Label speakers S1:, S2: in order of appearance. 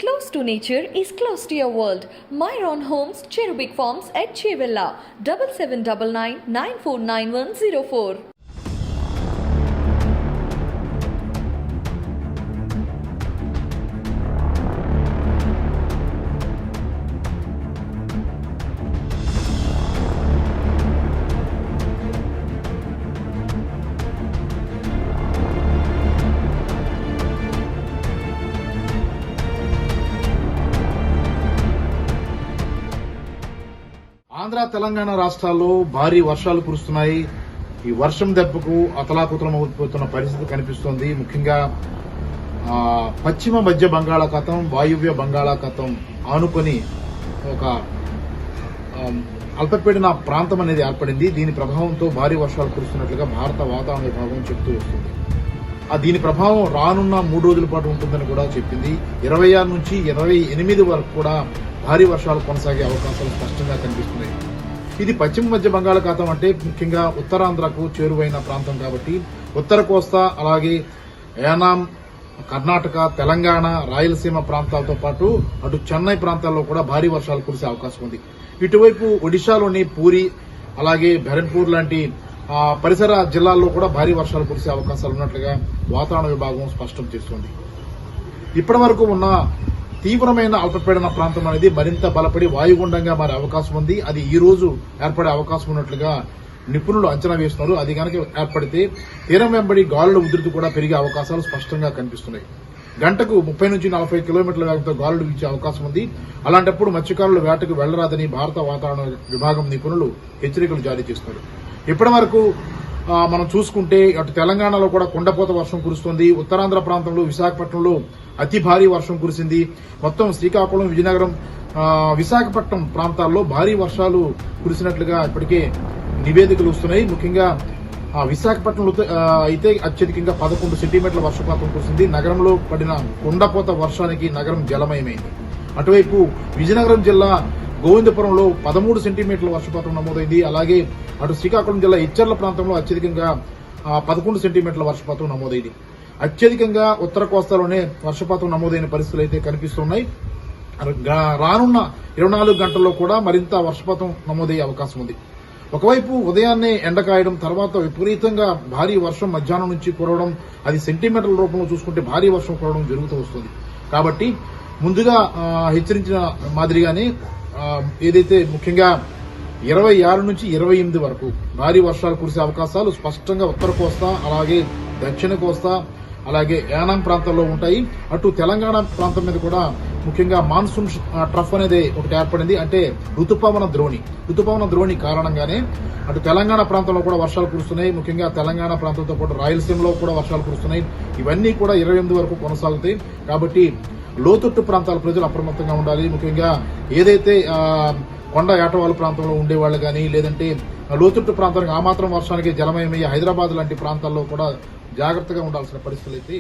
S1: Close to nature is close to your world. Myron Homes, Cherubic Farms at Chevilla, 7799 949104.
S2: Andhra Telangana రాష్ట్రాల్లో భారీ వర్షాలు కురుస్తున్నాయి. ఈ వర్షం దెబ్బకు అతలాకుతలం అవుతున్న పరిస్థితి కనిపిస్తోంది. ముఖ్యంగా పశ్చిమ మధ్య బంగాళాఖాతం, వాయువ్య బంగాళాఖాతం ఆనుకొని ఒక అల్పపీడన ప్రాంతం అనేది ఏర్పడింది. దీని ప్రభావంతో భారీ వర్షాలు కురుస్తున్నట్లుగా భారత వాతావరణ విభాగం చెబుతూ వస్తుంది. దీని ప్రభావం రానున్న 3 రోజుల పాటు ఉంటుందని కూడా చెప్పింది. 26 నుంచి 28 వరకు కూడా భారీ వర్షాలు కొనసాగే అవకాశాలు స్పష్టంగా కనిపిస్తున్నాయి. ఇది పశ్చిమ మధ్య బంగాళాఖాతం అంటే ముఖ్యంగా ఉత్తరాంధ్రకు చేరువైన ప్రాంతం కాబట్టి ఉత్తర కోస్తా, అలాగే యానాం, కర్ణాటక, తెలంగాణ, రాయలసీమ ప్రాంతాలతో పాటు అటు చెన్నై ప్రాంతాల్లో కూడా భారీ వర్షాలు కురిసే అవకాశం ఉంది. ఇటువైపు ఒడిశాలోని పూరి, అలాగే బెరంపూర్ లాంటి పరిసర జిల్లాల్లో కూడా భారీ వర్షాలు కురిసే అవకాశాలు ఉన్నట్లుగా వాతావరణ విభాగం స్పష్టం చేస్తోంది. ఇప్పటి వరకు ఉన్న తీవ్రమైన అల్పపీడన ప్రాంతం అనేది మరింత బలపడి వాయుగుండంగా మారే అవకాశం ఉంది. అది ఈ రోజు ఏర్పడే అవకాశం ఉన్నట్లుగా నిపుణులు అంచనా వేస్తున్నారు. అది కనుక ఏర్పడితే తీరం వెంబడి గాలుల ఉధృతి కూడా పెరిగే అవకాశాలు స్పష్టంగా కనిపిస్తున్నాయి. గంటకు 30 నుంచి 40 కిలోమీటర్ల వేగంతో గాలులు వీచే అవకాశం ఉంది. అలాంటప్పుడు మత్స్యకారులు వేటకు వెళ్లరాదని భారత వాతావరణ విభాగం నిపుణులు హెచ్చరికలు జారీ చేస్తున్నారు. ఇప్పటి వరకు మనం చూసుకుంటే అటు తెలంగాణలో కూడా కుండపోత వర్షం కురుస్తోంది. ఉత్తరాంధ్ర ప్రాంతంలో విశాఖపట్నంలో అతి భారీ వర్షం కురిసింది. మొత్తం శ్రీకాకుళం, విజయనగరం, విశాఖపట్నం ప్రాంతాల్లో భారీ వర్షాలు కురిసినట్లుగా ఇప్పటికే నివేదికలు వస్తున్నాయి. ముఖ్యంగా విశాఖపట్నంలో అయితే అత్యధికంగా 11 సెంటీమీటర్ల వర్షపాతం కురిసింది. నగరంలో పడిన కుండపోత వర్షానికి నగరం జలమయమైంది. అటువైపు విజయనగరం జిల్లా గోవిందపురంలో 13 సెంటీమీటర్ల వర్షపాతం నమోదైంది. అలాగే అటు శ్రీకాకుళం జిల్లా ఇచ్చర్ల ప్రాంతంలో అత్యధికంగా 11 సెంటీమీటర్ల వర్షపాతం నమోదైంది. అత్యధికంగా ఉత్తర కోస్తాలోనే వర్షపాతం నమోదైన పరిస్థితులు అయితే కనిపిస్తున్నాయి. రానున్న 24 గంటల్లో కూడా మరింత వర్షపాతం నమోదయ్యే అవకాశం ఉంది. ఒకవైపు ఉదయాన్నే ఎండ కాయడం, తర్వాత విపరీతంగా భారీ వర్షం మధ్యాహ్నం నుంచి కురవడం, అది సెంటీమీటర్ల రూపంలో చూసుకుంటే భారీ వర్షం కురవడం జరుగుతూ వస్తుంది. కాబట్టి ముందుగా హెచ్చరించిన మాదిరిగానే ఏదైతే ముఖ్యంగా 26 నుంచి 28 వరకు భారీ వర్షాలు కురిసే అవకాశాలు స్పష్టంగా ఉత్తర కోస్తా, అలాగే దక్షిణ కోస్తా, అలాగే యానాం ప్రాంతాల్లో ఉంటాయి. అటు తెలంగాణ ప్రాంతం మీద కూడా ముఖ్యంగా మాన్సూన్ ట్రఫ్ అనేది ఒకటి ఏర్పడింది. అంటే రుతుపవన ద్రోణి కారణంగానే అటు తెలంగాణ ప్రాంతంలో కూడా వర్షాలు కురుస్తున్నాయి. ముఖ్యంగా తెలంగాణ ప్రాంతంతో పాటు రాయలసీమలో కూడా వర్షాలు కురుస్తున్నాయి. ఇవన్నీ కూడా 28 వరకు కొనసాగుతాయి. కాబట్టి లోతట్టు ప్రాంతాల ప్రజలు అప్రమత్తంగా ఉండాలి. ముఖ్యంగా ఏదైతే కొండ ఏటవాళ్ళ ప్రాంతంలో ఉండేవాళ్లు కానీ, లేదంటే లోతట్టు ప్రాంతానికి ఆ మాత్రం వర్షానికి జలమయమయ్యే హైదరాబాద్ లాంటి ప్రాంతాల్లో కూడా జాగ్రత్తగా ఉండాల్సిన పరిస్థితులు అయితే